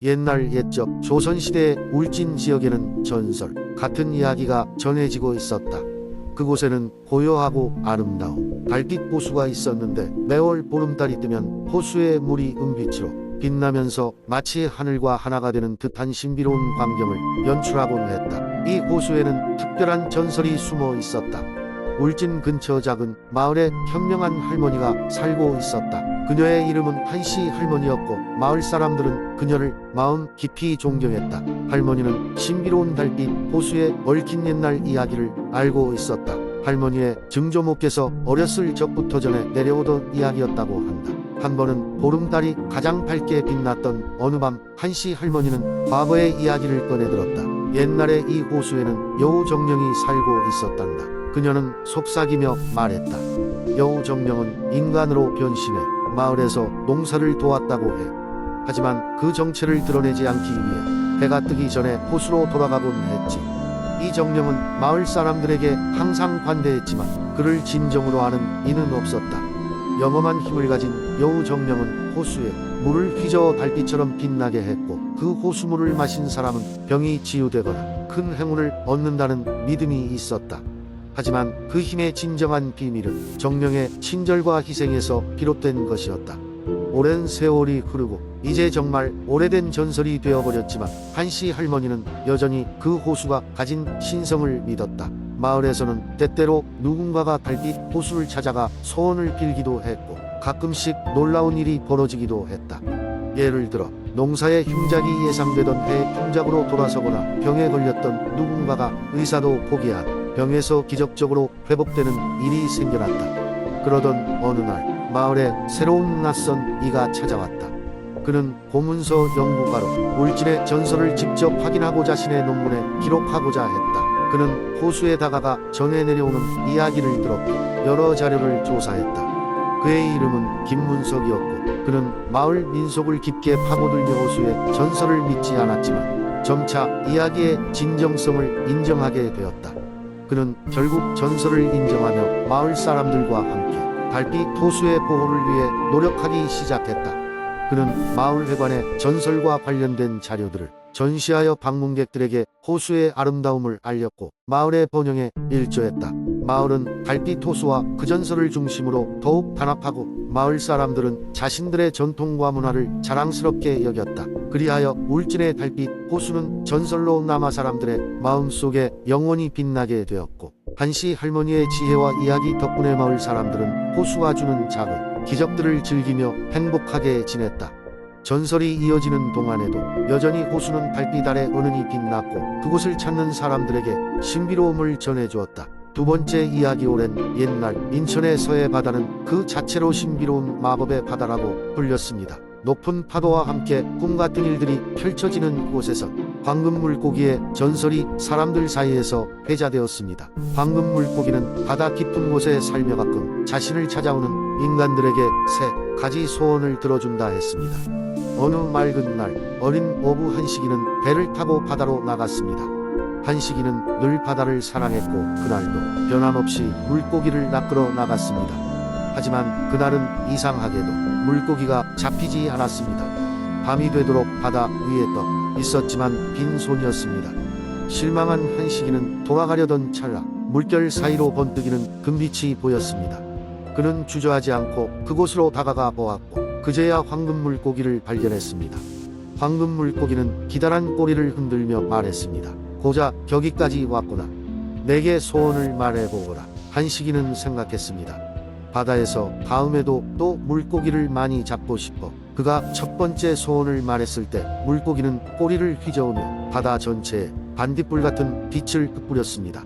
옛날 옛적 조선시대의 울진 지역에는 전설 같은 이야기가 전해지고 있었다. 그곳에는 고요하고 아름다운 달빛 호수가 있었는데 매월 보름달이 뜨면 호수의 물이 은빛으로 빛나면서 마치 하늘과 하나가 되는 듯한 신비로운 광경을 연출하곤 했다. 이 호수에는 특별한 전설이 숨어 있었다. 울진 근처 작은 마을에 현명한 할머니가 살고 있었다. 그녀의 이름은 한씨 할머니였고 마을 사람들은 그녀를 마음 깊이 존경했다. 할머니는 신비로운 달빛 호수에 얽힌 옛날 이야기를 알고 있었다. 할머니의 증조모께서 어렸을 적부터 전해 내려오던 이야기였다고 한다. 한 번은 보름달이 가장 밝게 빛났던 어느 밤 한씨 할머니는 과거의 이야기를 꺼내들었다. 옛날에 이 호수에는 여우 정령이 살고 있었단다. 그녀는 속삭이며 말했다. 여우 정령은 인간으로 변신해 마을에서 농사를 도왔다고 해. 하지만 그 정체를 드러내지 않기 위해 해가 뜨기 전에 호수로 돌아가곤 했지. 이 정령은 마을 사람들에게 항상 관대했지만 그를 진정으로 아는 이는 없었다. 영험한 힘을 가진 여우 정령은 호수에 물을 휘저어 달빛처럼 빛나게 했고 그 호수물을 마신 사람은 병이 치유되거나 큰 행운을 얻는다는 믿음이 있었다. 하지만 그 힘의 진정한 비밀은 정령의 친절과 희생에서 비롯된 것이었다. 오랜 세월이 흐르고 이제 정말 오래된 전설이 되어버렸지만 한씨 할머니는 여전히 그 호수가 가진 신성을 믿었다. 마을에서는 때때로 누군가가 달빛 호수를 찾아가 소원을 빌기도 했고 가끔씩 놀라운 일이 벌어지기도 했다. 예를 들어 농사의 흉작이 예상되던 해에 흉작으로 돌아서거나 병에 걸렸던 누군가가 의사도 포기한 병에서 기적적으로 회복되는 일이 생겨났다. 그러던 어느 날 마을에 새로운 낯선 이가 찾아왔다. 그는 고문서 연구가로 울진의 전설을 직접 확인하고 자신의 논문에 기록하고자 했다. 그는 호수에 다가가 전해 내려오는 이야기를 들었고 여러 자료를 조사했다. 그의 이름은 김문석이었고 그는 마을 민속을 깊게 파고들며 호수의 전설을 믿지 않았지만 점차 이야기의 진정성을 인정하게 되었다. 그는 결국 전설을 인정하며 마을 사람들과 함께 달빛 호수의 보호를 위해 노력하기 시작했다. 그는 마을 회관에 전설과 관련된 자료들을 전시하여 방문객들에게 호수의 아름다움을 알렸고 마을의 번영에 일조했다. 마을은 달빛 호수와 그 전설을 중심으로 더욱 단합하고 마을 사람들은 자신들의 전통과 문화를 자랑스럽게 여겼다. 그리하여 울진의 달빛 호수는 전설로 남아 사람들의 마음속에 영원히 빛나게 되었고 한씨 할머니의 지혜와 이야기 덕분에 마을 사람들은 호수가 주는 작은 기적들을 즐기며 행복하게 지냈다. 전설이 이어지는 동안에도 여전히 호수는 달빛 아래 은은히 빛났고 그곳을 찾는 사람들에게 신비로움을 전해주었다. 두 번째 이야기 오랜 옛날 인천의 서해 바다는 그 자체로 신비로운 마법의 바다라고 불렸습니다. 높은 파도와 함께 꿈같은 일들이 펼쳐지는 곳에선 황금 물고기의 전설이 사람들 사이에서 회자되었습니다. 황금 물고기는 바다 깊은 곳에 살며 가끔 자신을 찾아오는 인간들에게 세 가지 소원을 들어준다 했습니다. 어느 맑은 날 어린 어부 한식이는 배를 타고 바다로 나갔습니다. 한식이는 늘 바다를 사랑했고 그날도 변함없이 물고기를 낚으러 나갔습니다. 하지만 그날은 이상하게도 물고기가 잡히지 않았습니다. 밤이 되도록 바다 위에 떠 있었지만 빈손이었습니다. 실망한 한식이는 돌아가려던 찰나 물결 사이로 번뜩이는 금빛이 보였습니다. 그는 주저하지 않고 그곳으로 다가가 보았고 그제야 황금 물고기를 발견했습니다. 황금 물고기는 기다란 꼬리를 흔들며 말했습니다. 고작 여기까지 왔구나. 내게 소원을 말해보거라. 한식이는 생각했습니다. 바다에서 다음에도 또 물고기를 많이 잡고 싶어. 그가 첫 번째 소원을 말했을 때 물고기는 꼬리를 휘저으며 바다 전체에 반딧불 같은 빛을 흩뿌렸습니다.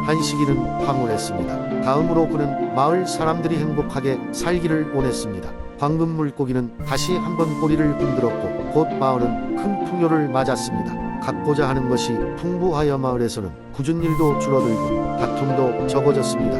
한식이는 황홀했습니다. 다음으로 그는 마을 사람들이 행복하게 살기를 원했습니다. 황금 물고기는 다시 한번 꼬리를 흔들었고 곧 마을은 큰 풍요를 맞았습니다. 갖고자 하는 것이 풍부하여 마을에서는 굳은 일도 줄어들고 다툼도 적어졌습니다.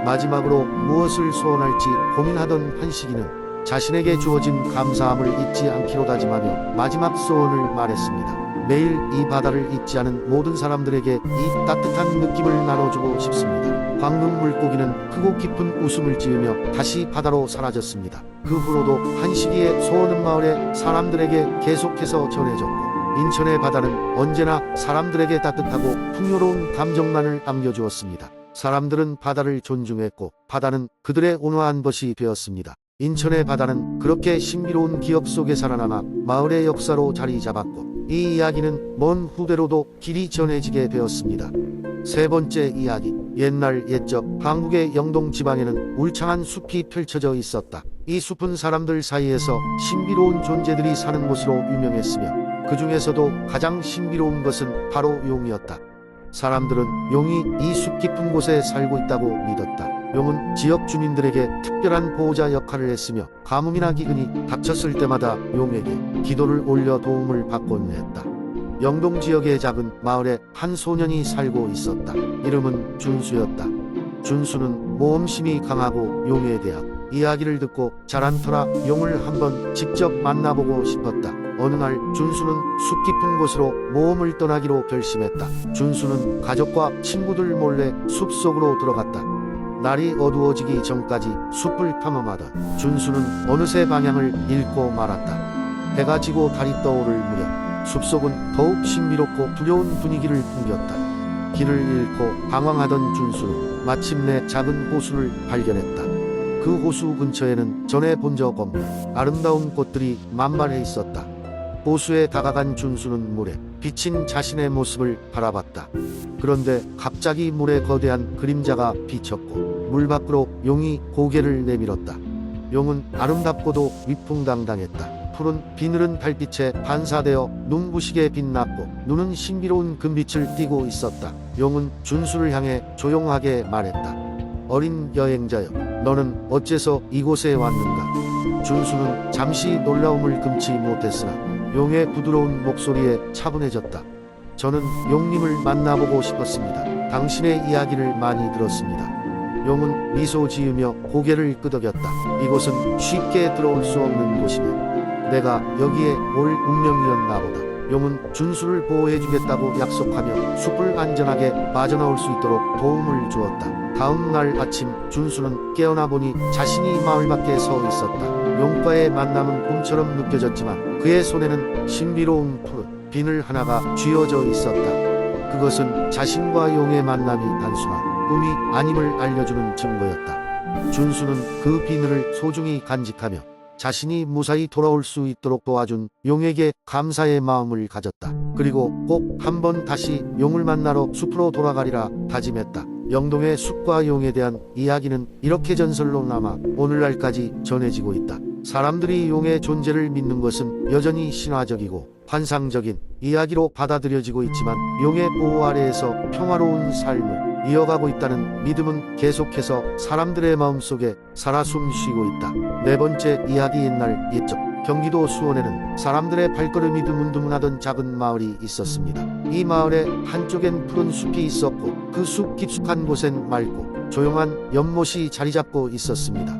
마지막으로 무엇을 소원할지 고민하던 한식이는 자신에게 주어진 감사함을 잊지 않기로 다짐하며 마지막 소원을 말했습니다. 매일 이 바다를 잊지 않은 모든 사람들에게 이 따뜻한 느낌을 나눠주고 싶습니다. 황금 물고기는 크고 깊은 웃음을 지으며 다시 바다로 사라졌습니다. 그 후로도 한식이의 소원은 마을의 사람들에게 계속해서 전해졌고 인천의 바다는 언제나 사람들에게 따뜻하고 풍요로운 감정만을 남겨주었습니다. 사람들은 바다를 존중했고 바다는 그들의 온화한 것이 되었습니다. 인천의 바다는 그렇게 신비로운 기억 속에 살아남아 마을의 역사로 자리 잡았고 이 이야기는 먼 후대로도 길이 전해지게 되었습니다. 세 번째 이야기. 옛날 옛적 한국의 영동 지방에는 울창한 숲이 펼쳐져 있었다. 이 숲은 사람들 사이에서 신비로운 존재들이 사는 곳으로 유명했으며 그 중에서도 가장 신비로운 것은 바로 용이었다. 사람들은 용이 이 숲 깊은 곳에 살고 있다고 믿었다. 용은 지역 주민들에게 특별한 보호자 역할을 했으며 가뭄이나 기근이 닥쳤을 때마다 용에게 기도를 올려 도움을 받곤 했다. 영동 지역의 작은 마을에 한 소년이 살고 있었다. 이름은 준수였다. 준수는 모험심이 강하고 용에 대한 이야기를 듣고 자란 터라 용을 한번 직접 만나보고 싶었다. 어느 날 준수는 숲 깊은 곳으로 모험을 떠나기로 결심했다. 준수는 가족과 친구들 몰래 숲속으로 들어갔다. 날이 어두워지기 전까지 숲을 탐험하던 준수는 어느새 방향을 잃고 말았다. 해가 지고 달이 떠오를 무렵 숲속은 더욱 신비롭고 두려운 분위기를 풍겼다. 길을 잃고 방황하던 준수는 마침내 작은 호수를 발견했다. 그 호수 근처에는 전에 본 적 없는 아름다운 꽃들이 만발해 있었다. 호수에 다가간 준수는 물에 비친 자신의 모습을 바라봤다. 그런데 갑자기 물에 거대한 그림자가 비쳤고 물 밖으로 용이 고개를 내밀었다. 용은 아름답고도 위풍당당했다. 푸른 비늘은 달빛에 반사되어 눈부시게 빛났고 눈은 신비로운 금빛을 띠고 있었다. 용은 준수를 향해 조용하게 말했다. 어린 여행자여, 너는 어째서 이곳에 왔는가? 준수는 잠시 놀라움을 금치 못했으나 용의 부드러운 목소리에 차분해졌다. 저는 용님을 만나보고 싶었습니다. 당신의 이야기를 많이 들었습니다. 용은 미소 지으며 고개를 끄덕였다. 이곳은 쉽게 들어올 수 없는 곳이며 내가 여기에 올 운명이었나 보다. 용은 준수를 보호해주겠다고 약속하며 숲을 안전하게 빠져나올 수 있도록 도움을 주었다. 다음 날 아침 준수는 깨어나 보니 자신이 마을 밖에 서 있었다. 용과의 만남은 꿈처럼 느껴졌지만 그의 손에는 신비로운 푸른 비늘 하나가 쥐어져 있었다. 그것은 자신과 용의 만남이 단순한 꿈이 아님을 알려주는 증거였다. 준수는 그 비늘을 소중히 간직하며 자신이 무사히 돌아올 수 있도록 도와준 용에게 감사의 마음을 가졌다. 그리고 꼭 한번 다시 용을 만나러 숲으로 돌아가리라 다짐했다. 영동의 숲과 용에 대한 이야기는 이렇게 전설로 남아 오늘날까지 전해지고 있다. 사람들이 용의 존재를 믿는 것은 여전히 신화적이고 환상적인 이야기로 받아들여지고 있지만 용의 보호 아래에서 평화로운 삶을 이어가고 있다는 믿음은 계속해서 사람들의 마음속에 살아 숨쉬고 있다. 네 번째 이야기. 옛날 옛적 경기도 수원에는 사람들의 발걸음이 드문드문하던 작은 마을이 있었습니다. 이 마을의 한쪽엔 푸른 숲이 있었고 그 숲 깊숙한 곳엔 맑고 조용한 연못이 자리잡고 있었습니다.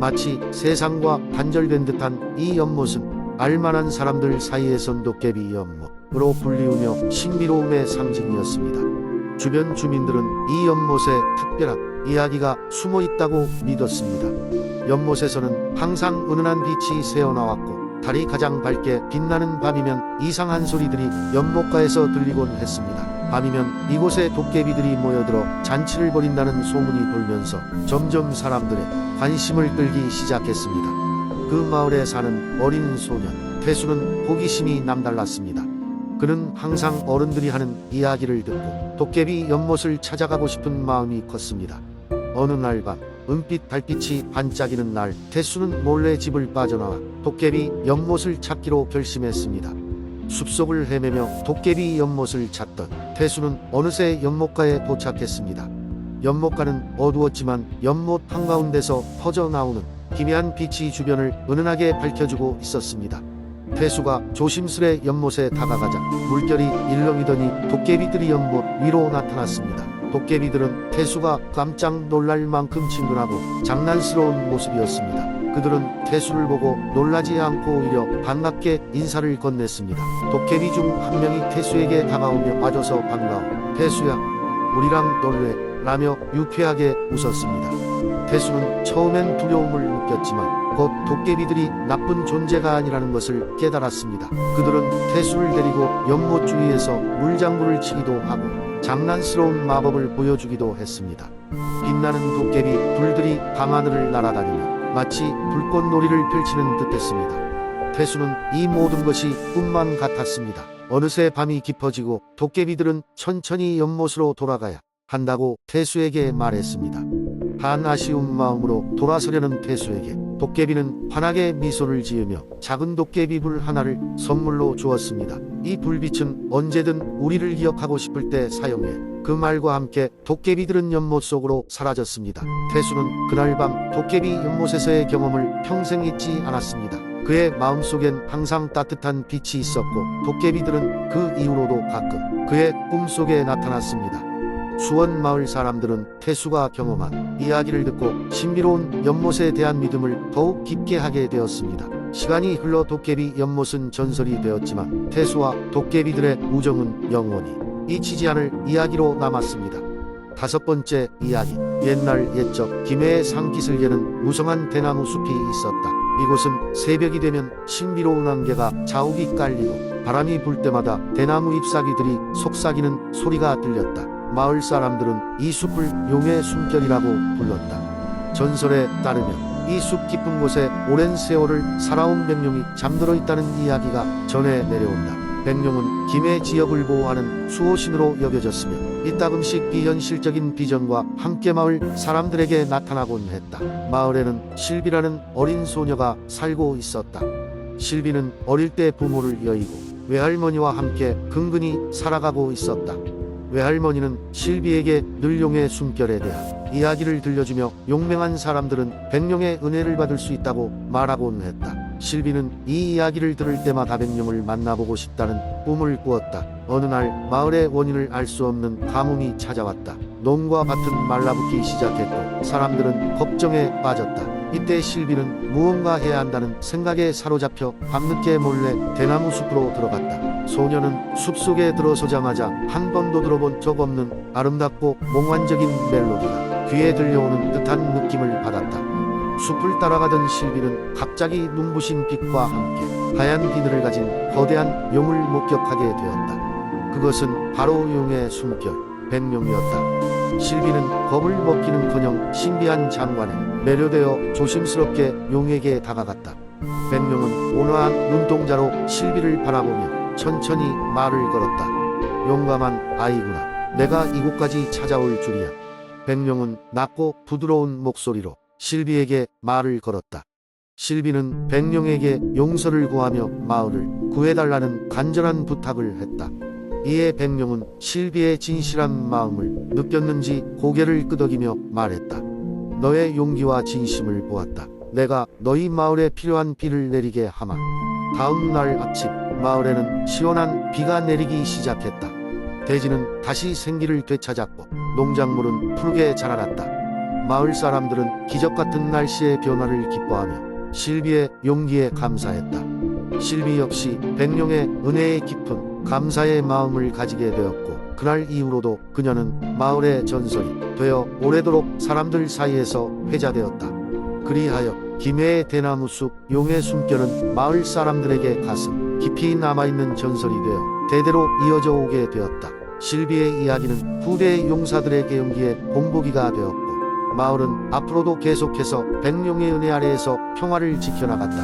마치 세상과 단절된 듯한 이 연못은 알만한 사람들 사이에선 도깨비 연못으로 불리우며 신비로움의 상징이었습니다. 주변 주민들은 이 연못에 특별한 이야기가 숨어 있다고 믿었습니다. 연못에서는 항상 은은한 빛이 새어나왔고 달이 가장 밝게 빛나는 밤이면 이상한 소리들이 연못가에서 들리곤 했습니다. 밤이면 이곳에 도깨비들이 모여들어 잔치를 벌인다는 소문이 돌면서 점점 사람들의 관심을 끌기 시작했습니다. 그 마을에 사는 어린 소년 태수는 호기심이 남달랐습니다. 그는 항상 어른들이 하는 이야기를 듣고 도깨비 연못을 찾아가고 싶은 마음이 컸습니다. 어느 날 밤 은빛 달빛이 반짝이는 날 태수는 몰래 집을 빠져나와 도깨비 연못을 찾기로 결심했습니다. 숲속을 헤매며 도깨비 연못을 찾던 태수는 어느새 연못가에 도착했습니다. 연못가는 어두웠지만 연못 한가운데서 퍼져나오는 희미한 빛이 주변을 은은하게 밝혀주고 있었습니다. 태수가 조심스레 연못에 다가가자 물결이 일렁이더니 도깨비들이 연못 위로 나타났습니다. 도깨비들은 태수가 깜짝 놀랄 만큼 친근하고 장난스러운 모습이었습니다. 그들은 태수를 보고 놀라지 않고 오히려 반갑게 인사를 건넸습니다. 도깨비 중 한 명이 태수에게 다가오며 와줘서 반가워. 태수야, 우리랑 놀래. 라며 유쾌하게 웃었습니다. 태수는 처음엔 두려움을 느꼈지만 곧 도깨비들이 나쁜 존재가 아니라는 것을 깨달았습니다. 그들은 태수를 데리고 연못 주위에서 물장구를 치기도 하고 장난스러운 마법을 보여주기도 했습니다. 빛나는 도깨비 불들이 밤하늘을 날아다니며 마치 불꽃놀이를 펼치는 듯했습니다. 태수는 이 모든 것이 꿈만 같았습니다. 어느새 밤이 깊어지고 도깨비들은 천천히 연못으로 돌아가야 한다고 태수에게 말했습니다. 반 아쉬운 마음으로 돌아서려는 태수에게 도깨비는 환하게 미소를 지으며 작은 도깨비불 하나를 선물로 주었습니다. 이 불빛은 언제든 우리를 기억하고 싶을 때 사용해. 그 말과 함께 도깨비들은 연못 속으로 사라졌습니다. 태수는 그날 밤 도깨비 연못에서의 경험을 평생 잊지 않았습니다. 그의 마음속엔 항상 따뜻한 빛이 있었고 도깨비들은 그 이후로도 가끔 그의 꿈속에 나타났습니다. 수원 마을 사람들은 태수가 경험한 이야기를 듣고 신비로운 연못에 대한 믿음을 더욱 깊게 하게 되었습니다. 시간이 흘러 도깨비 연못은 전설이 되었지만 태수와 도깨비들의 우정은 영원히 잊히지 않을 이야기로 남았습니다. 다섯 번째 이야기. 옛날 옛적 김해의 산기슭에는 무성한 대나무 숲이 있었다. 이곳은 새벽이 되면 신비로운 안개가 자욱이 깔리고 바람이 불 때마다 대나무 잎사귀들이 속삭이는 소리가 들렸다. 마을 사람들은 이 숲을 용의 숨결이라고 불렀다. 전설에 따르면 이 숲 깊은 곳에 오랜 세월을 살아온 백룡이 잠들어 있다는 이야기가 전해 내려온다. 백룡은 김해 지역을 보호하는 수호신으로 여겨졌으며 이따금씩 비현실적인 비전과 함께 마을 사람들에게 나타나곤 했다. 마을에는 실비라는 어린 소녀가 살고 있었다. 실비는 어릴 때 부모를 여의고 외할머니와 함께 근근히 살아가고 있었다. 외할머니는 실비에게 늘 용의 숨결에 대한 이야기를 들려주며 용맹한 사람들은 백룡의 은혜를 받을 수 있다고 말하곤 했다. 실비는 이 이야기를 들을 때마다 백룡을 만나보고 싶다는 꿈을 꾸었다. 어느 날 마을의 원인을 알 수 없는 가뭄이 찾아왔다. 농과 밭은 말라붙기 시작했고 사람들은 걱정에 빠졌다. 이때 실비는 무언가 해야 한다는 생각에 사로잡혀 밤늦게 몰래 대나무 숲으로 들어갔다. 소녀는 숲속에 들어서자마자 한 번도 들어본 적 없는 아름답고 몽환적인 멜로디가 귀에 들려오는 듯한 느낌을 받았다. 숲을 따라가던 실비는 갑자기 눈부신 빛과 함께 하얀 비늘을 가진 거대한 용을 목격하게 되었다. 그것은 바로 용의 숨결, 백룡이었다. 실비는 겁을 먹기는커녕 신비한 장관에 매료되어 조심스럽게 용에게 다가갔다. 백룡은 온화한 눈동자로 실비를 바라보며 천천히 말을 걸었다. 용감한 아이구나. 내가 이곳까지 찾아올 줄이야. 백룡은 낮고 부드러운 목소리로 실비에게 말을 걸었다. 실비는 백룡에게 용서를 구하며 마을을 구해달라는 간절한 부탁을 했다. 이에 백룡은 실비의 진실한 마음을 느꼈는지 고개를 끄덕이며 말했다. 너의 용기와 진심을 보았다. 내가 너희 마을에 필요한 비를 내리게 하마. 다음 날 아침 마을에는 시원한 비가 내리기 시작했다. 대지는 다시 생기를 되찾았고 농작물은 푸르게 자라났다. 마을 사람들은 기적같은 날씨의 변화를 기뻐하며 실비의 용기에 감사했다. 실비 역시 백룡의 은혜에 깊은 감사의 마음을 가지게 되었고 그날 이후로도 그녀는 마을의 전설이 되어 오래도록 사람들 사이에서 회자되었다. 그리하여 김해의 대나무 숲 용의 숨결은 마을 사람들에게 가슴 깊이 남아있는 전설이 되어 대대로 이어져 오게 되었다. 실비의 이야기는 후대 용사들에게 용기의 본보기가 되었고 마을은 앞으로도 계속해서 백룡의 은혜 아래에서 평화를 지켜나갔다.